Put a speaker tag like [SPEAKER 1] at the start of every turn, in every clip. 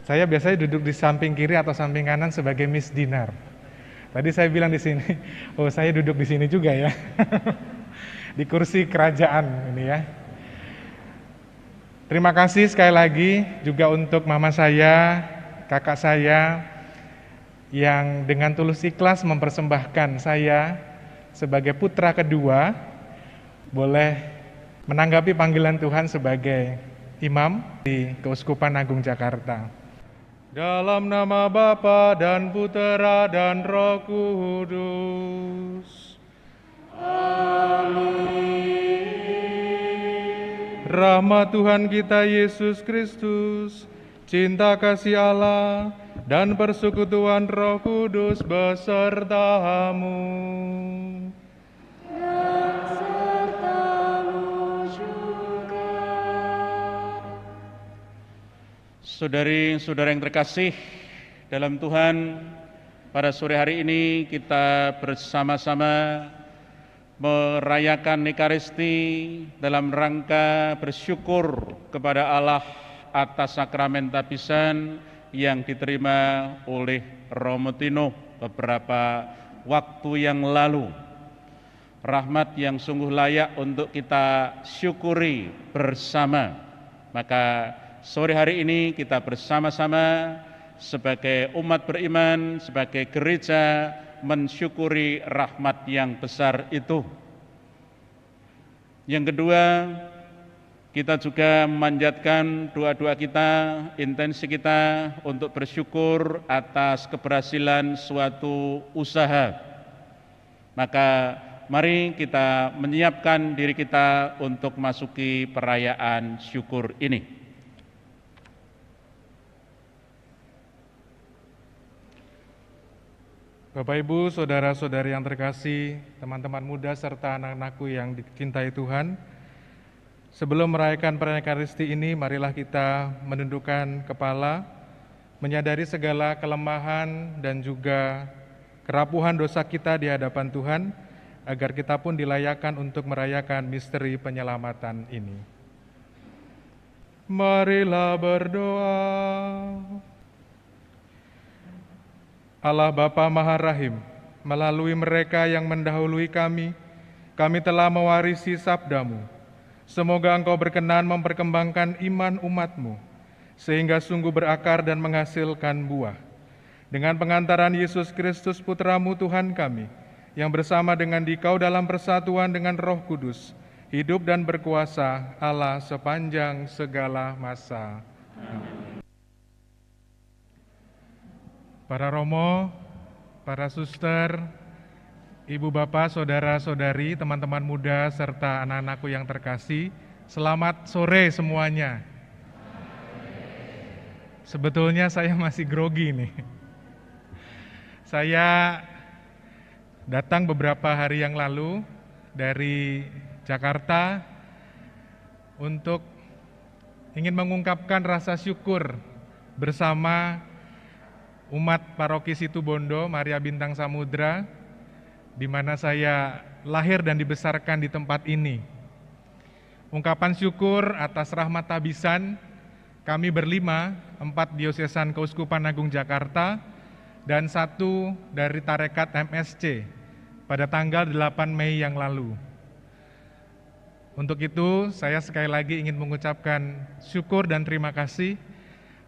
[SPEAKER 1] Saya biasanya duduk di samping kiri atau samping kanan sebagai Miss Dinar. Tadi saya bilang di sini, oh saya duduk di sini juga ya. Di kursi kerajaan ini ya. Terima kasih sekali lagi juga untuk mama saya, kakak saya yang dengan tulus ikhlas mempersembahkan saya sebagai putra kedua boleh menanggapi panggilan Tuhan sebagai imam di Keuskupan Agung Jakarta. Dalam nama Bapa dan Putera dan Roh Kudus. Amin. Rahmat Tuhan kita Yesus Kristus, cinta kasih Allah, dan persekutuan Roh Kudus besertamu.
[SPEAKER 2] Saudari-saudara yang terkasih dalam Tuhan, pada sore hari ini kita bersama-sama merayakan Ekaristi dalam rangka bersyukur kepada Allah atas sakramen tabisan yang diterima oleh Romo Tino beberapa waktu yang lalu. Rahmat yang sungguh layak untuk kita syukuri bersama. Maka sore hari ini kita bersama-sama sebagai umat beriman, sebagai gereja mensyukuri rahmat yang besar itu. Yang kedua, kita juga memanjatkan doa-doa kita, intensi kita untuk bersyukur atas keberhasilan suatu usaha. Maka mari kita menyiapkan diri kita untuk masuki perayaan syukur ini.
[SPEAKER 1] Bapak Ibu, saudara-saudari yang terkasih, teman-teman muda serta anak-anakku yang dicintai Tuhan, sebelum merayakan perayaan Ekaristi ini, marilah kita menundukkan kepala, menyadari segala kelemahan dan juga kerapuhan dosa kita di hadapan Tuhan, agar kita pun dilayakkan untuk merayakan misteri penyelamatan ini. Marilah berdoa. Allah Bapa Maha Rahim, melalui mereka yang mendahului kami telah mewarisi sabda-Mu. Semoga Engkau berkenan memperkembangkan iman umat-Mu, sehingga sungguh berakar dan menghasilkan buah. Dengan pengantaran Yesus Kristus Putra-Mu Tuhan kami, yang bersama dengan Dikau dalam persatuan dengan Roh Kudus, hidup dan berkuasa Allah sepanjang segala masa. Amin. Para Romo, para suster, ibu bapak, saudara-saudari, teman-teman muda, serta anak-anakku yang terkasih, selamat sore semuanya. Sebetulnya saya masih grogi nih. Saya datang beberapa hari yang lalu dari Jakarta untuk ingin mengungkapkan rasa syukur bersama umat Paroki Situbondo, Maria Bintang Samudra, di mana saya lahir dan dibesarkan di tempat ini. Ungkapan syukur atas rahmat tabisan, kami berlima, 4 diosesan Keuskupan Agung Jakarta, dan 1 dari Tarekat MSC, pada tanggal 8 Mei yang lalu. Untuk itu, saya sekali lagi ingin mengucapkan syukur dan terima kasih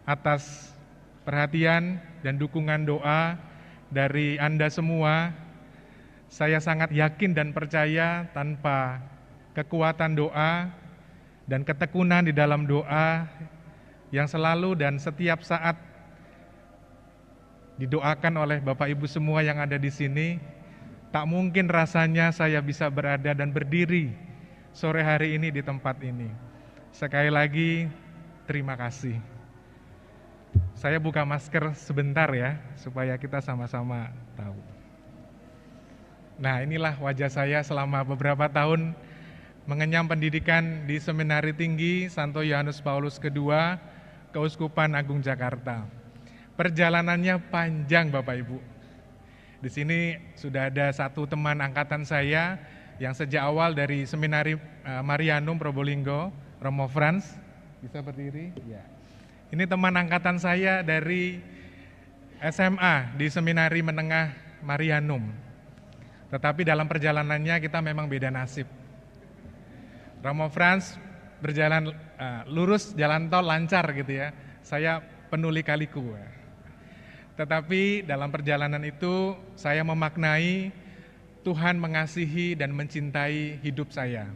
[SPEAKER 1] atas perhatian dan dukungan doa dari Anda semua. Saya sangat yakin dan percaya tanpa kekuatan doa dan ketekunan di dalam doa yang selalu dan setiap saat didoakan oleh Bapak Ibu semua yang ada di sini, tak mungkin rasanya saya bisa berada dan berdiri sore hari ini di tempat ini. Sekali lagi, terima kasih. Saya buka masker sebentar ya, supaya kita sama-sama tahu. Nah, inilah wajah saya selama beberapa tahun mengenyam pendidikan di Seminari Tinggi Santo Yohanes Paulus II, Keuskupan Agung Jakarta. Perjalanannya panjang Bapak Ibu. Di sini sudah ada satu teman angkatan saya yang sejak awal dari Seminari Marianum Probolinggo, Romo Frans, bisa berdiri? Ya. Ini teman angkatan saya dari SMA di Seminari Menengah Marianum. Tetapi dalam perjalanannya kita memang beda nasib. Romo Franz berjalan lurus jalan tol lancar gitu ya. Saya penuh lika-liku. Tetapi dalam perjalanan itu saya memaknai Tuhan mengasihi dan mencintai hidup saya.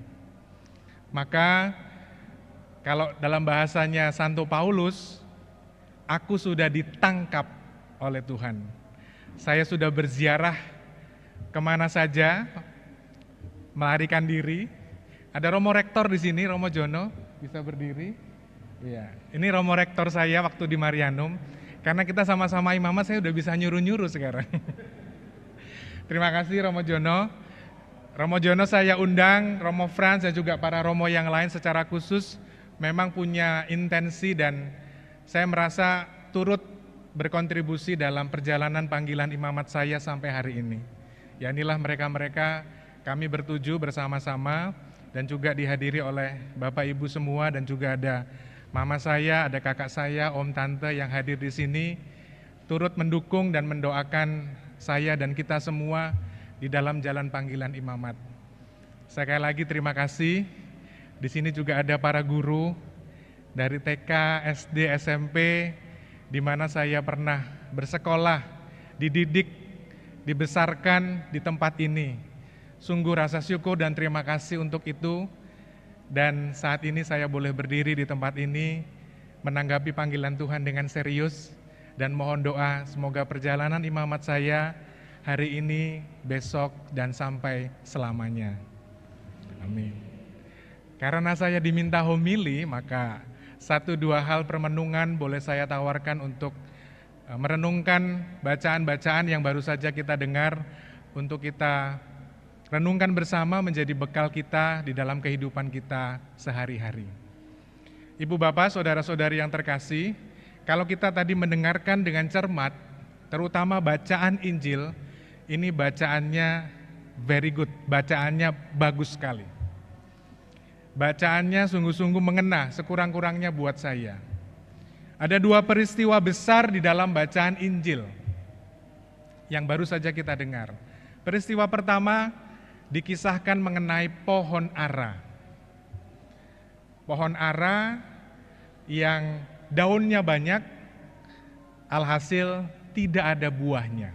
[SPEAKER 1] Maka kalau dalam bahasanya Santo Paulus, aku sudah ditangkap oleh Tuhan. Saya sudah berziarah kemana saja, melarikan diri. Ada Romo Rektor di sini, Romo Jono, bisa berdiri. Ya, ini Romo Rektor saya waktu di Marianum. Karena kita sama-sama imamat, saya udah bisa nyuruh-nyuruh sekarang. Terima kasih Romo Jono. Romo Jono saya undang, Romo Franz dan juga para Romo yang lain secara khusus memang punya intensi dan saya merasa turut berkontribusi dalam perjalanan panggilan imamat saya sampai hari ini. Ya inilah mereka-mereka, kami bertuju bersama-sama dan juga dihadiri oleh Bapak Ibu semua dan juga ada Mama saya, ada kakak saya, om tante yang hadir di sini, turut mendukung dan mendoakan saya dan kita semua di dalam jalan panggilan imamat. Sekali lagi terima kasih. Di sini juga ada para guru dari TK, SD, SMP, di mana saya pernah bersekolah, dididik, dibesarkan di tempat ini. Sungguh rasa syukur dan terima kasih untuk itu. Dan saat ini saya boleh berdiri di tempat ini menanggapi panggilan Tuhan dengan serius dan mohon doa semoga perjalanan imamat saya hari ini, besok, dan sampai selamanya. Amin. Karena saya diminta homili, maka 1-2 hal permenungan boleh saya tawarkan untuk merenungkan bacaan-bacaan yang baru saja kita dengar untuk kita renungkan bersama menjadi bekal kita di dalam kehidupan kita sehari-hari. Ibu bapak, saudara-saudari yang terkasih, kalau kita tadi mendengarkan dengan cermat, terutama bacaan Injil, ini bacaannya very good, bacaannya bagus sekali. Bacaannya sungguh-sungguh mengena, sekurang-kurangnya buat saya. Ada 2 peristiwa besar di dalam bacaan Injil yang baru saja kita dengar. Peristiwa pertama, dikisahkan mengenai pohon ara. Pohon ara yang daunnya banyak, alhasil tidak ada buahnya.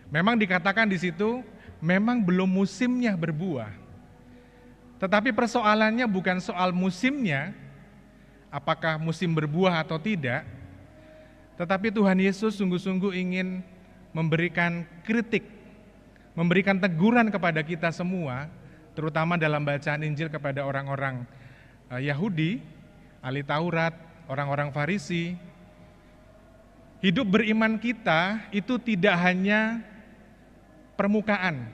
[SPEAKER 1] Memang dikatakan di situ, memang belum musimnya berbuah. Tetapi persoalannya bukan soal musimnya, apakah musim berbuah atau tidak, tetapi Tuhan Yesus sungguh-sungguh ingin memberikan kritik, memberikan teguran kepada kita semua, terutama dalam bacaan Injil kepada orang-orang Yahudi, ahli Taurat, orang-orang Farisi. Hidup beriman kita itu tidak hanya permukaan,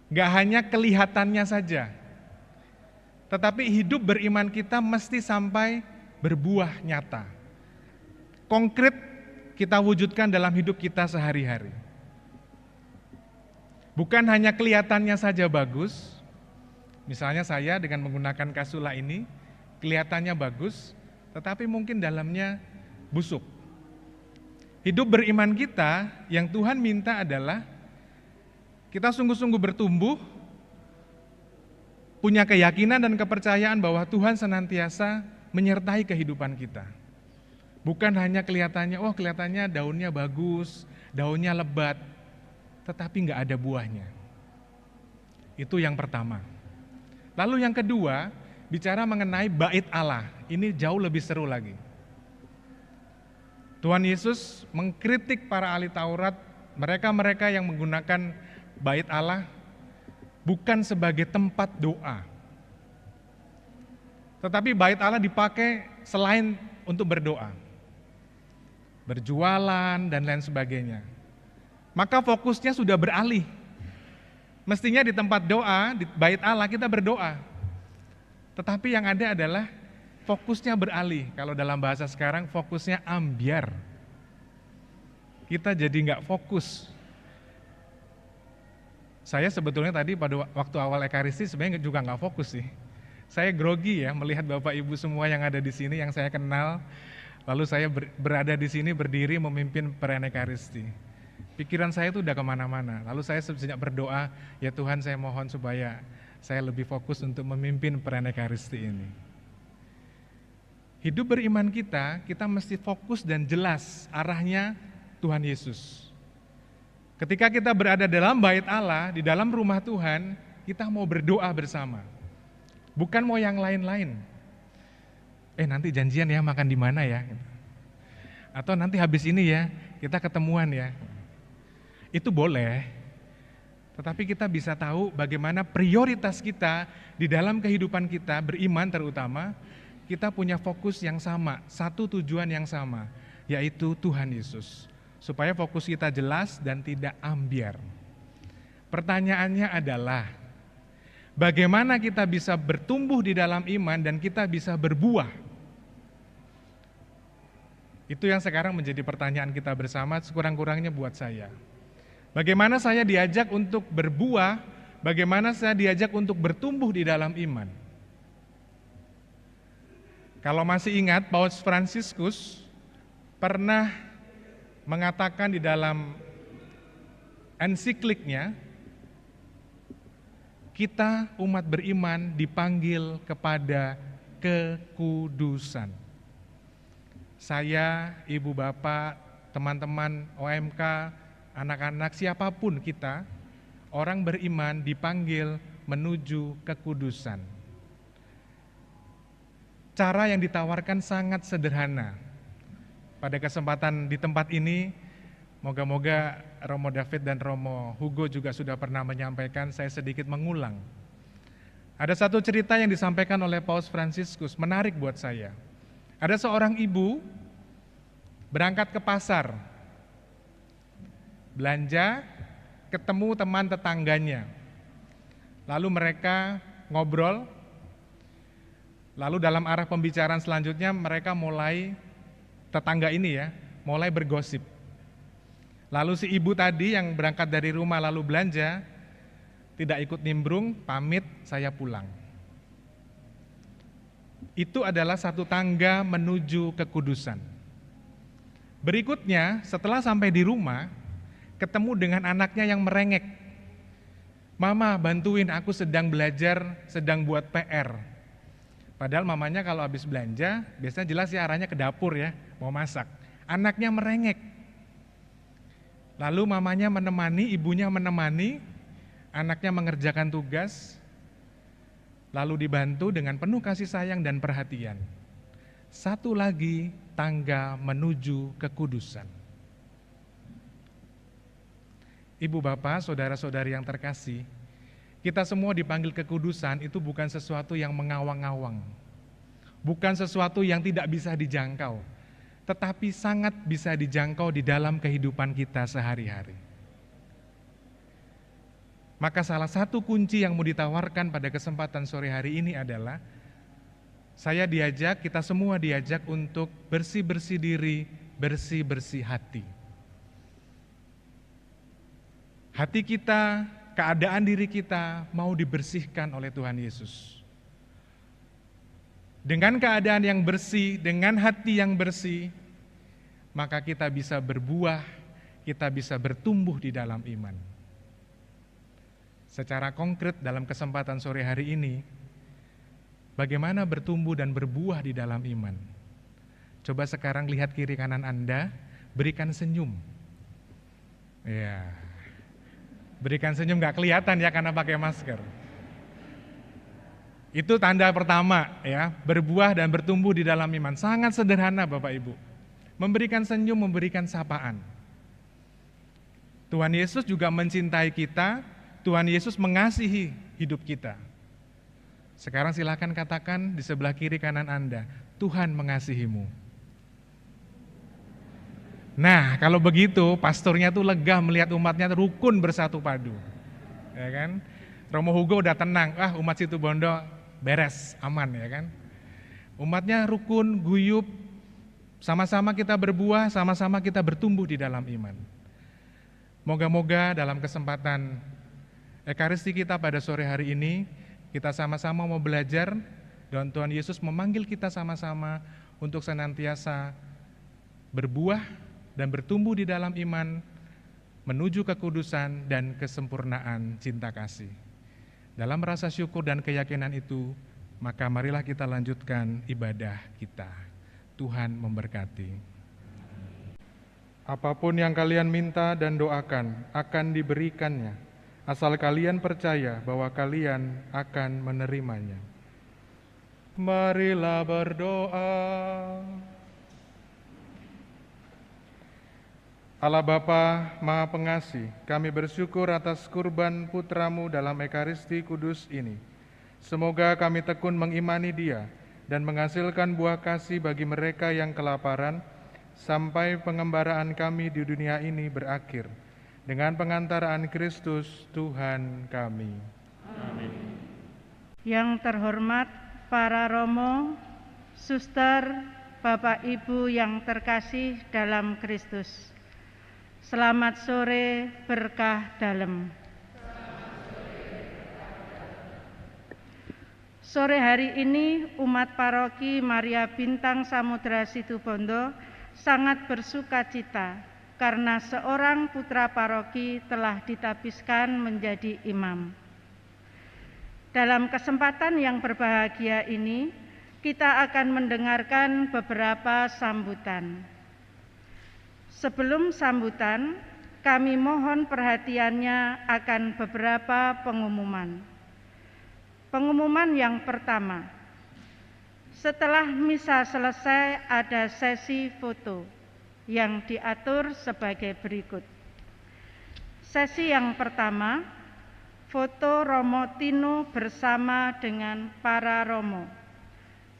[SPEAKER 1] gak hanya kelihatannya saja, tetapi hidup beriman kita mesti sampai berbuah nyata. Konkret kita wujudkan dalam hidup kita sehari-hari. Bukan hanya kelihatannya saja bagus, misalnya saya dengan menggunakan kasula ini, kelihatannya bagus, tetapi mungkin dalamnya busuk. Hidup beriman kita yang Tuhan minta adalah kita sungguh-sungguh bertumbuh, punya keyakinan dan kepercayaan bahwa Tuhan senantiasa menyertai kehidupan kita. Bukan hanya kelihatannya, oh kelihatannya daunnya bagus, daunnya lebat, tetapi nggak ada buahnya. Itu yang pertama. Lalu yang kedua, bicara mengenai bait Allah. Ini jauh lebih seru lagi. Tuhan Yesus mengkritik para ahli Taurat, mereka-mereka yang menggunakan bait Allah bukan sebagai tempat doa. Tetapi bait Allah dipakai selain untuk berdoa. Berjualan dan lain sebagainya. Maka fokusnya sudah beralih. Mestinya di tempat doa, di bait Allah kita berdoa. Tetapi yang ada adalah fokusnya beralih. Kalau dalam bahasa sekarang fokusnya ambyar. Kita jadi nggak fokus. Saya sebetulnya tadi pada waktu awal Ekaristi sebenarnya juga nggak fokus sih. Saya grogi ya melihat Bapak Ibu semua yang ada di sini yang saya kenal. Lalu saya berada di sini berdiri memimpin perayaan Ekaristi. Pikiran saya itu udah kemana-mana. Lalu saya sejak berdoa, ya Tuhan saya mohon supaya saya lebih fokus untuk memimpin perayaan Ekaristi ini. Hidup beriman kita mesti fokus dan jelas arahnya Tuhan Yesus. Ketika kita berada dalam bait Allah, di dalam rumah Tuhan, kita mau berdoa bersama. Bukan mau yang lain-lain. Nanti janjian ya makan di mana ya. Atau nanti habis ini ya, kita ketemuan ya. Itu boleh. Tetapi kita bisa tahu bagaimana prioritas kita di dalam kehidupan kita, beriman terutama, kita punya fokus yang sama, satu tujuan yang sama, yaitu Tuhan Yesus. Supaya fokus kita jelas dan tidak ambiar. Pertanyaannya adalah, bagaimana kita bisa bertumbuh di dalam iman dan kita bisa berbuah? Itu yang sekarang menjadi pertanyaan kita bersama, sekurang-kurangnya buat saya. Bagaimana saya diajak untuk berbuah, bagaimana saya diajak untuk bertumbuh di dalam iman? Kalau masih ingat, Paus Fransiskus pernah mengatakan di dalam ensikliknya, kita umat beriman dipanggil kepada kekudusan. Saya, ibu bapak, teman-teman OMK, anak-anak, siapapun kita, orang beriman dipanggil menuju kekudusan. Cara yang ditawarkan sangat sederhana. Pada kesempatan di tempat ini, moga-moga Romo David dan Romo Hugo juga sudah pernah menyampaikan, saya sedikit mengulang. Ada satu cerita yang disampaikan oleh Paus Fransiskus, menarik buat saya. Ada seorang ibu berangkat ke pasar, belanja, ketemu teman tetangganya. Lalu mereka ngobrol, lalu dalam arah pembicaraan selanjutnya mereka mulai, tetangga ini ya, mulai bergosip. Lalu si ibu tadi yang berangkat dari rumah lalu belanja, tidak ikut nimbrung, pamit, saya pulang. Itu adalah satu tangga menuju kekudusan. Berikutnya, setelah sampai di rumah, ketemu dengan anaknya yang merengek. Mama, bantuin, aku sedang belajar, sedang buat PR. Padahal mamanya kalau habis belanja, biasanya jelas ya arahnya ke dapur ya, mau masak. Anaknya merengek. Lalu mamanya menemani, ibunya menemani, anaknya mengerjakan tugas, lalu dibantu dengan penuh kasih sayang dan perhatian. Satu lagi, tangga menuju kekudusan. Ibu bapak, saudara-saudari yang terkasih, kita semua dipanggil kekudusan itu bukan sesuatu yang mengawang-awang. Bukan sesuatu yang tidak bisa dijangkau, tetapi sangat bisa dijangkau di dalam kehidupan kita sehari-hari. Maka salah satu kunci yang mau ditawarkan pada kesempatan sore hari ini adalah saya diajak, kita semua diajak untuk bersih-bersih diri, bersih-bersih hati. Hati kita, keadaan diri kita mau dibersihkan oleh Tuhan Yesus. Dengan keadaan yang bersih, dengan hati yang bersih, maka kita bisa berbuah, kita bisa bertumbuh di dalam iman. Secara konkret dalam kesempatan sore hari ini, bagaimana bertumbuh dan berbuah di dalam iman? Coba sekarang lihat kiri kanan Anda, berikan senyum. Ya, berikan senyum, gak kelihatan ya karena pakai masker. Itu tanda pertama ya, berbuah dan bertumbuh di dalam iman. Sangat sederhana Bapak Ibu. Memberikan senyum, memberikan sapaan. Tuhan Yesus juga mencintai kita, Tuhan Yesus mengasihi hidup kita. Sekarang silakan katakan di sebelah kiri kanan Anda, Tuhan mengasihimu. Nah, kalau begitu pastornya tuh lega melihat umatnya rukun bersatu padu. Ya kan? Romo Hugo udah tenang, umat Situbondo beres, aman ya kan. Umatnya rukun, guyup, sama-sama kita berbuah, sama-sama kita bertumbuh di dalam iman. Moga-moga dalam kesempatan Ekaristi kita pada sore hari ini, kita sama-sama mau belajar dan Tuhan Yesus memanggil kita sama-sama untuk senantiasa berbuah dan bertumbuh di dalam iman, menuju kekudusan dan kesempurnaan cinta kasih. Dalam rasa syukur dan keyakinan itu, maka marilah kita lanjutkan ibadah kita. Tuhan memberkati. Apapun yang kalian minta dan doakan akan diberikannya, asal kalian percaya bahwa kalian akan menerimanya. Marilah berdoa. Allah Bapa Maha Pengasih, kami bersyukur atas kurban putra-Mu dalam Ekaristi Kudus ini. Semoga kami tekun mengimani Dia dan menghasilkan buah kasih bagi mereka yang kelaparan, sampai pengembaraan kami di dunia ini berakhir. Dengan pengantaraan Kristus Tuhan kami.
[SPEAKER 2] Amin.
[SPEAKER 3] Yang terhormat para romo, suster, Bapak Ibu yang terkasih dalam Kristus. Selamat sore, berkah dalem. Sore hari ini umat paroki Maria Bintang Samudra Situbondo sangat bersuka cita karena seorang putra paroki telah ditapiskan menjadi imam. Dalam kesempatan yang berbahagia ini, kita akan mendengarkan beberapa sambutan. Sebelum sambutan, kami mohon perhatiannya akan beberapa pengumuman. Pengumuman yang pertama, setelah misa selesai ada sesi foto yang diatur sebagai berikut. Sesi yang pertama, foto Romo Tino bersama dengan para romo.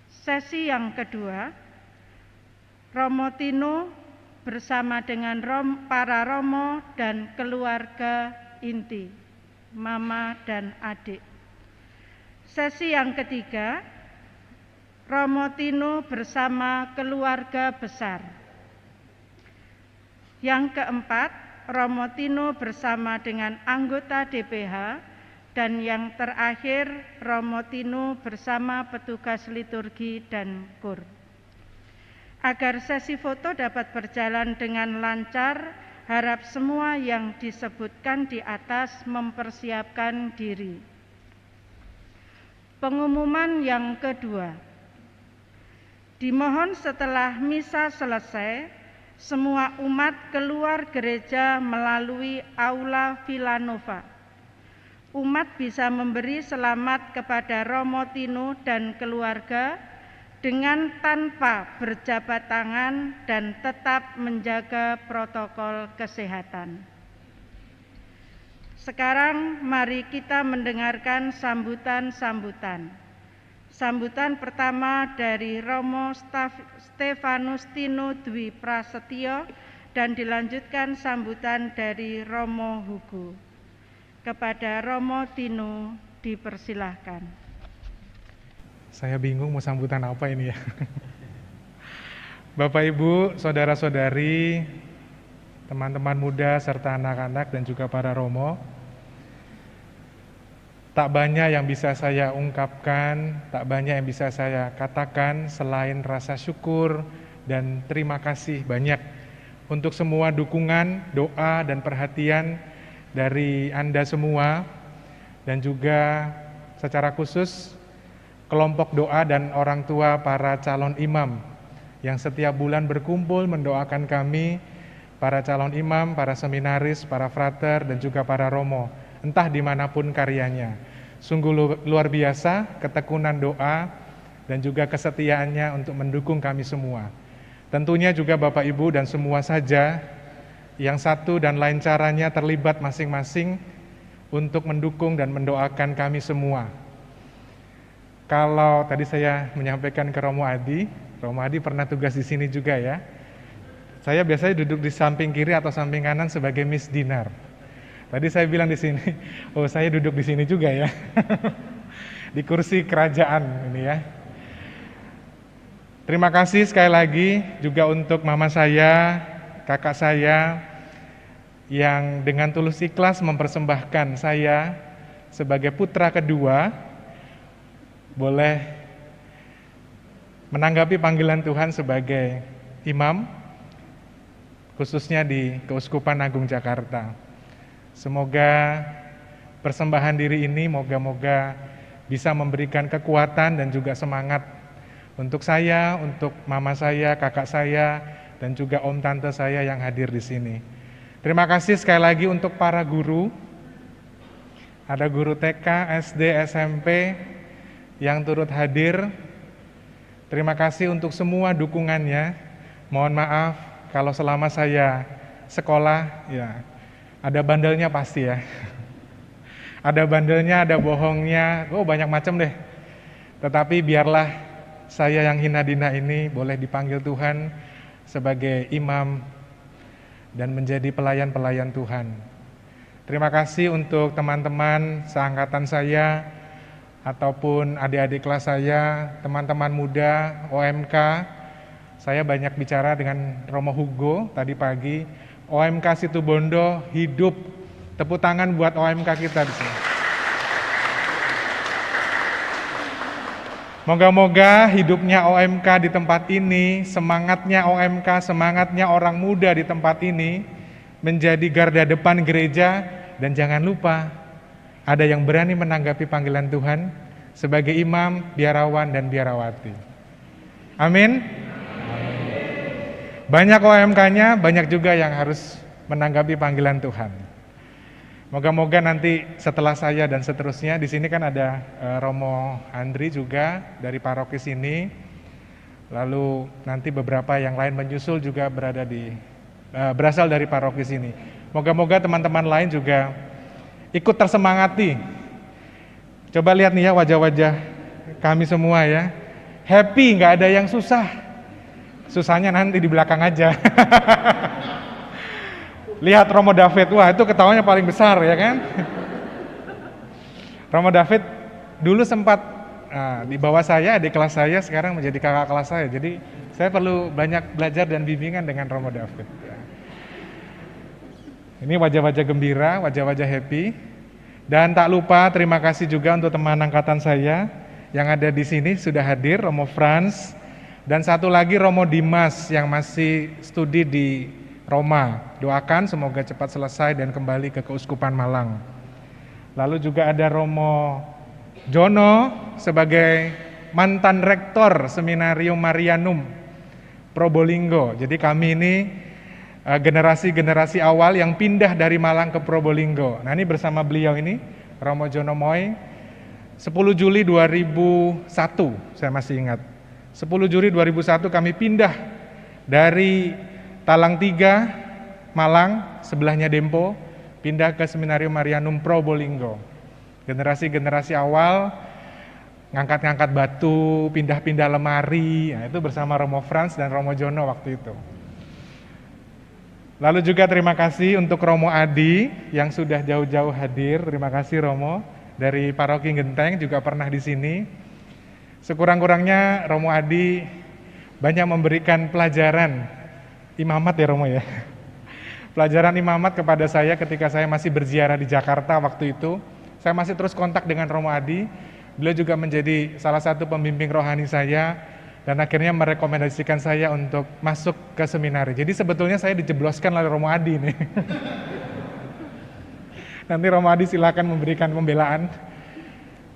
[SPEAKER 3] Sesi yang kedua, Romo Tino bersama dengan para romo dan keluarga inti, mama dan adik. Sesi yang ketiga, Romo Tino bersama keluarga besar. Yang keempat, Romo Tino bersama dengan anggota DPH, dan yang terakhir, Romo Tino bersama petugas liturgi dan kur. Agar sesi foto dapat berjalan dengan lancar, harap semua yang disebutkan di atas mempersiapkan diri. Pengumuman yang kedua, dimohon setelah misa selesai, semua umat keluar gereja melalui Aula Villanova. Umat bisa memberi selamat kepada Romo Tino dan keluarga dengan tanpa berjabat tangan dan tetap menjaga protokol kesehatan. Sekarang mari kita mendengarkan sambutan-sambutan. Sambutan pertama dari Romo Stefanus Tino Dwi Prasetyo dan dilanjutkan sambutan dari Romo Hugo. Kepada Romo Tino dipersilahkan.
[SPEAKER 1] Saya bingung mau sambutan apa ini ya. Bapak Ibu, saudara-saudari, teman-teman muda serta anak-anak dan juga para romo, tak banyak yang bisa saya ungkapkan, tak banyak yang bisa saya katakan selain rasa syukur dan terima kasih banyak untuk semua dukungan, doa, dan perhatian dari Anda semua, dan juga secara khusus kelompok doa dan orang tua para calon imam yang setiap bulan berkumpul mendoakan kami, para calon imam, para seminaris, para frater, dan juga para romo, entah dimanapun karyanya. Sungguh luar biasa ketekunan doa dan juga kesetiaannya untuk mendukung kami semua. Tentunya juga Bapak Ibu dan semua saja yang satu dan lain caranya terlibat masing-masing untuk mendukung dan mendoakan kami semua. Kalau tadi saya menyampaikan ke Romo Adi pernah tugas di sini juga ya. Saya biasanya duduk di samping kiri atau samping kanan sebagai Miss Dinar. Tadi saya bilang di sini, oh saya duduk di sini juga ya. Di kursi kerajaan ini ya. Terima kasih sekali lagi juga untuk mama saya, kakak saya yang dengan tulus ikhlas mempersembahkan saya sebagai putra kedua boleh menanggapi panggilan Tuhan sebagai imam khususnya di Keuskupan Agung Jakarta. Semoga persembahan diri ini moga-moga bisa memberikan kekuatan dan juga semangat untuk saya, untuk mama saya, kakak saya, dan juga om tante saya yang hadir di sini. Terima kasih sekali lagi untuk para guru. Ada guru TK, SD, SMP yang turut hadir. Terima kasih untuk semua dukungannya. Mohon maaf kalau selama saya sekolah, ya ada bandelnya pasti ya. Ada bandelnya, ada bohongnya, banyak macam deh. Tetapi biarlah saya yang hina dina ini boleh dipanggil Tuhan sebagai imam dan menjadi pelayan-pelayan Tuhan. Terima kasih untuk teman-teman seangkatan saya ataupun adik-adik kelas saya, teman-teman muda, OMK. Saya banyak bicara dengan Romo Hugo tadi pagi. OMK Situbondo hidup. Tepuk tangan buat OMK kita di sini. Moga-moga hidupnya OMK di tempat ini, semangatnya OMK, semangatnya orang muda di tempat ini menjadi garda depan gereja. Dan jangan lupa, ada yang berani menanggapi panggilan Tuhan sebagai imam, biarawan, dan biarawati. Amin. Banyak OMK-nya, banyak juga yang harus menanggapi panggilan Tuhan. Moga-moga nanti setelah saya dan seterusnya, di sini kan ada Romo Andri juga dari paroki sini. Lalu nanti beberapa yang lain menyusul juga berasal dari paroki sini. Moga-moga teman-teman lain juga ikut tersemangati. Coba lihat nih ya wajah-wajah kami semua ya. Happy, nggak ada yang susah. Susahnya nanti di belakang aja. Lihat Romo David, wah itu ketawanya paling besar ya kan. Romo David dulu sempat di bawah saya, adik kelas saya, sekarang menjadi kakak kelas saya. Jadi saya perlu banyak belajar dan bimbingan dengan Romo David. Ini wajah-wajah gembira, wajah-wajah happy. Dan tak lupa terima kasih juga untuk teman angkatan saya yang ada di sini sudah hadir, Romo Franz. Dan satu lagi Romo Dimas yang masih studi di Roma. Doakan semoga cepat selesai dan kembali ke Keuskupan Malang. Lalu juga ada Romo Jono sebagai mantan rektor Seminarium Marianum Probolinggo. Jadi kami ini generasi-generasi awal yang pindah dari Malang ke Probolinggo. Nah ini bersama beliau ini, Romo Jono Moy, 10 Juli 2001, saya masih ingat. 10 Juli 2001 kami pindah dari Talang 3, Malang, sebelahnya Dempo, pindah ke Seminarium Marianum Probolinggo. Generasi-generasi awal, ngangkat-ngangkat batu, pindah-pindah lemari, nah, itu bersama Romo Franz dan Romo Jono waktu itu. Lalu juga terima kasih untuk Romo Adi yang sudah jauh-jauh hadir. Terima kasih Romo, dari Paroki Genteng juga pernah di sini. Sekurang-kurangnya Romo Adi banyak memberikan pelajaran imamat ya Romo ya. Pelajaran imamat kepada saya ketika saya masih berziarah di Jakarta waktu itu. Saya masih terus kontak dengan Romo Adi. Beliau juga menjadi salah satu pembimbing rohani saya dan akhirnya merekomendasikan saya untuk masuk ke seminari. Jadi sebetulnya saya dijebloskan oleh Romo Adi nih. Nanti Romo Adi silakan memberikan pembelaan.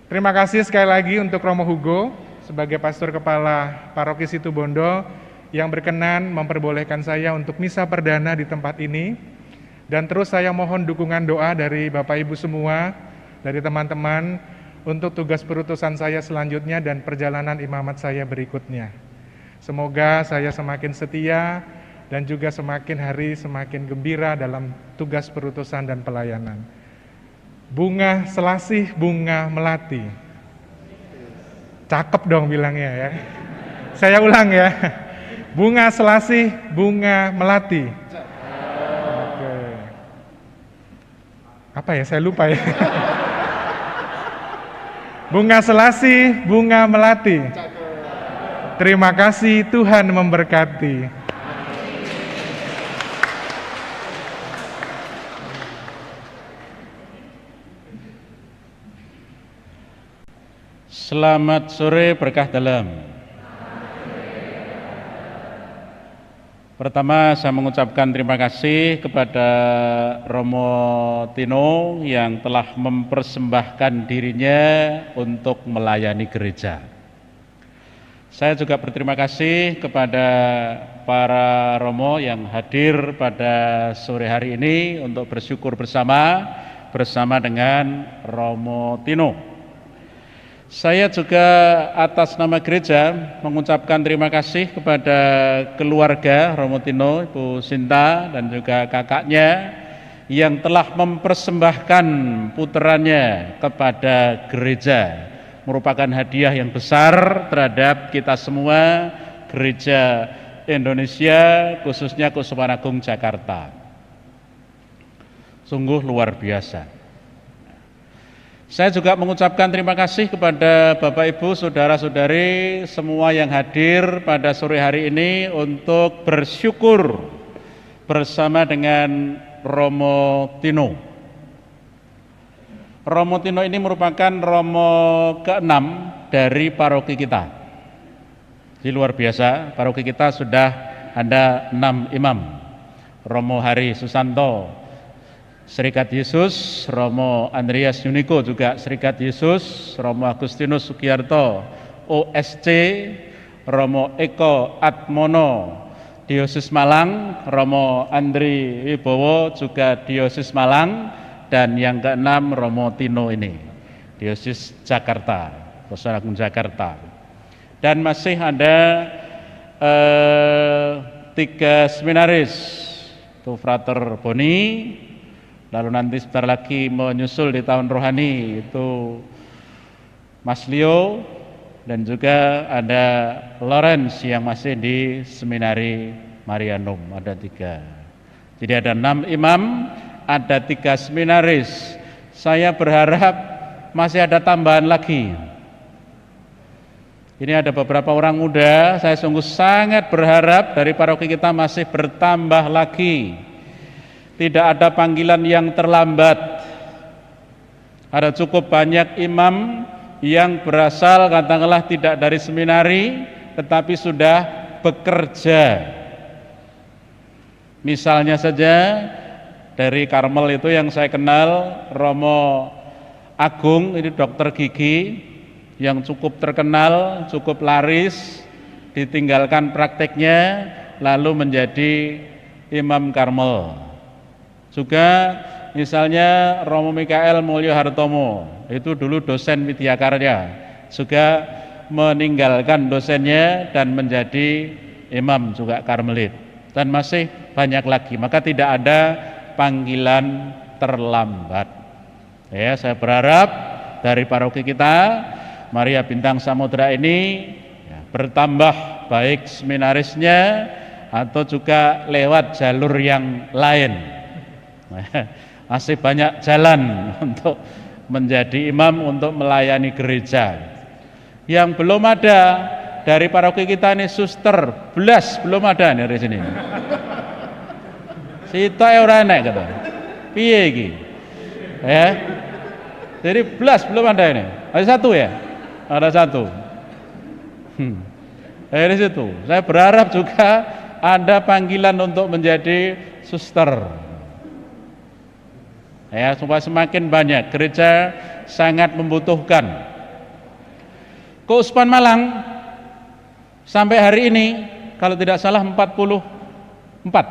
[SPEAKER 1] Terima kasih sekali lagi untuk Romo Hugo sebagai pastor kepala Paroki Situbondo yang berkenan memperbolehkan saya untuk misa perdana di tempat ini. Dan terus saya mohon dukungan doa dari Bapak Ibu semua, dari teman-teman untuk tugas perutusan saya selanjutnya dan perjalanan imamat saya berikutnya. Semoga saya semakin setia dan juga semakin hari semakin gembira dalam tugas perutusan dan pelayanan. Bunga selasih, bunga melati. Cakep dong bilangnya ya. Saya ulang ya. Bunga selasih, bunga melati. Oke. Apa ya? Saya lupa ya. Bunga selasih, bunga melati. Terima kasih, Tuhan memberkati.
[SPEAKER 2] Selamat sore berkah dalam. Pertama, saya mengucapkan terima kasih kepada Romo Tino yang telah mempersembahkan dirinya untuk melayani gereja. Saya juga berterima kasih kepada para Romo yang hadir pada sore hari ini untuk bersyukur bersama dengan Romo Tino. Saya juga atas nama gereja mengucapkan terima kasih kepada keluarga Romo Tino, Ibu Sinta dan juga kakaknya yang telah mempersembahkan puterannya kepada gereja. Merupakan hadiah yang besar terhadap kita semua, gereja Indonesia, khususnya Keuskupan Agung Jakarta. Sungguh luar biasa. Saya juga mengucapkan terima kasih kepada Bapak Ibu, Saudara-saudari semua yang hadir pada sore hari ini untuk bersyukur bersama dengan Romo Tino. Romo Tino ini merupakan Romo ke-6 dari paroki kita. Jadi luar biasa, paroki kita sudah ada 6 imam. Romo Hari Susanto, Serikat Yesus, Romo Andreas Yuniko juga Serikat Yesus, Romo Agustinus Sugiarto, OSC, Romo Eko Atmono, Diosis Malang, Romo Andri Wibowo juga Diosis Malang, dan yang ke-6 Romo Tino ini, Diosis Jakarta, Keuskupan Agung Jakarta. Dan masih ada 3 seminaris, itu Frater Boni, lalu nanti sebentar lagi menyusul di tahun rohani itu Mas Leo, dan juga ada Lawrence yang masih di Seminari Marianum, ada 3. Jadi ada 6 imam, ada 3 seminaris. Saya berharap masih ada tambahan lagi. Ini ada beberapa orang muda, saya sungguh sangat berharap dari paroki kita masih bertambah lagi. Tidak ada panggilan yang terlambat. Ada cukup banyak imam yang berasal katakanlah tidak dari seminari tetapi sudah bekerja. Misalnya saja dari Karmel itu yang saya kenal, Romo Agung, ini dokter gigi yang cukup terkenal, cukup laris, ditinggalkan prakteknya lalu menjadi imam Karmel. Juga misalnya Romo Mikael Mulyo Hartomo, itu dulu dosen Widyakarya, juga meninggalkan dosennya dan menjadi imam juga Karmelit, dan masih banyak lagi. Maka tidak ada panggilan terlambat. Ya, saya berharap dari paroki kita Maria Bintang Samudra ini bertambah baik seminarisnya atau juga lewat jalur yang lain. Masih banyak jalan untuk menjadi imam, untuk melayani gereja. Yang belum ada dari paroki kita ini suster, belas belum ada nih dari sini. Sita ora enek kata. Piye iki? Ya. Jadi belas belum ada ini. Ada 1 ya? Ada 1. Dari situ saya berharap juga ada panggilan untuk menjadi suster. Ya, supaya semakin banyak, gereja sangat membutuhkan. Keuskupan Malang sampai hari ini kalau tidak salah 44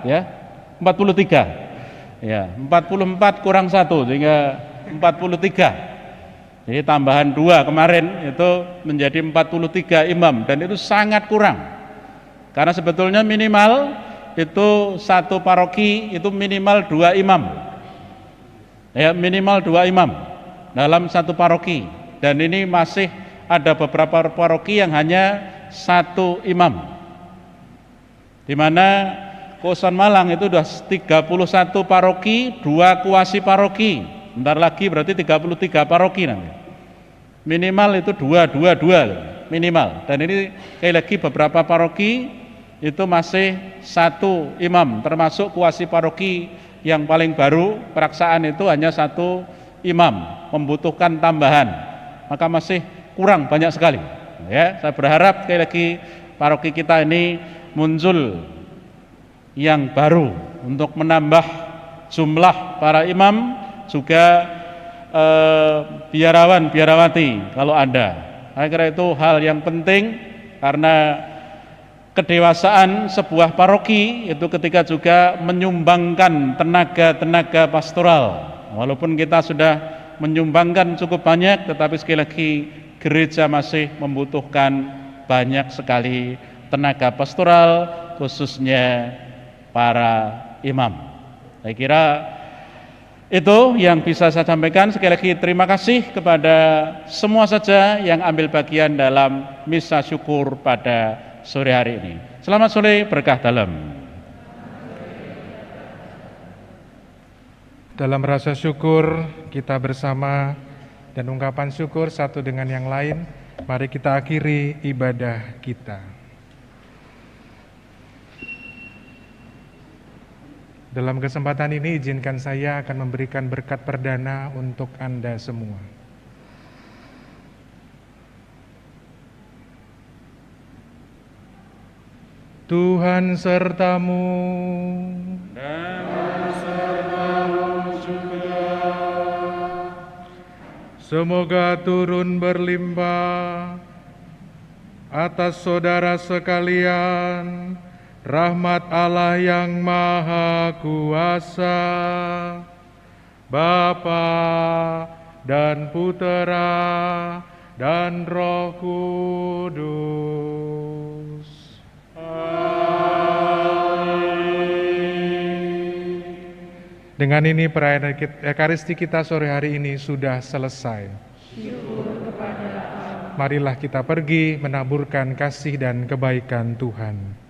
[SPEAKER 2] ya, 43. Ya, 44 kurang 1 sehingga 43. Jadi tambahan 2 kemarin itu menjadi 43 imam, dan itu sangat kurang. Karena sebetulnya minimal itu satu paroki itu minimal 2 imam. Ya, minimal 2 imam dalam satu paroki, dan ini masih ada beberapa paroki yang hanya 1 imam, di mana Keuskupan Malang itu sudah 31 paroki, 2 kuasi paroki, bentar lagi berarti 33 paroki nanti. Minimal itu 2 minimal, dan ini sekali lagi beberapa paroki itu masih 1 imam, termasuk kuasi paroki yang paling baru peraksaan itu hanya 1 imam, membutuhkan tambahan, maka masih kurang banyak sekali. Ya, saya berharap sekali lagi paroki kita ini muncul yang baru untuk menambah jumlah para imam, juga biarawan biarawati kalau ada. Saya kira itu hal yang penting, karena kedewasaan sebuah paroki itu ketika juga menyumbangkan tenaga-tenaga pastoral. Walaupun kita sudah menyumbangkan cukup banyak, tetapi sekali lagi gereja masih membutuhkan banyak sekali tenaga pastoral, khususnya para imam. Saya kira itu yang bisa saya sampaikan. Sekali lagi terima kasih kepada semua saja yang ambil bagian dalam misa syukur pada sore hari ini. Selamat sore, berkah dalam.
[SPEAKER 1] Dalam rasa syukur kita bersama dan ungkapan syukur satu dengan yang lain, mari kita akhiri ibadah kita. Dalam kesempatan ini izinkan saya akan memberikan berkat perdana untuk Anda semua. Tuhan sertamu
[SPEAKER 2] Dan sertamu juga.
[SPEAKER 1] Semoga turun berlimpah atas saudara sekalian rahmat Allah yang Maha Kuasa, Bapa dan Putera dan Roh Kudus. Dengan ini perayaan Ekaristi kita sore hari ini sudah selesai. Marilah kita pergi menaburkan kasih dan kebaikan Tuhan.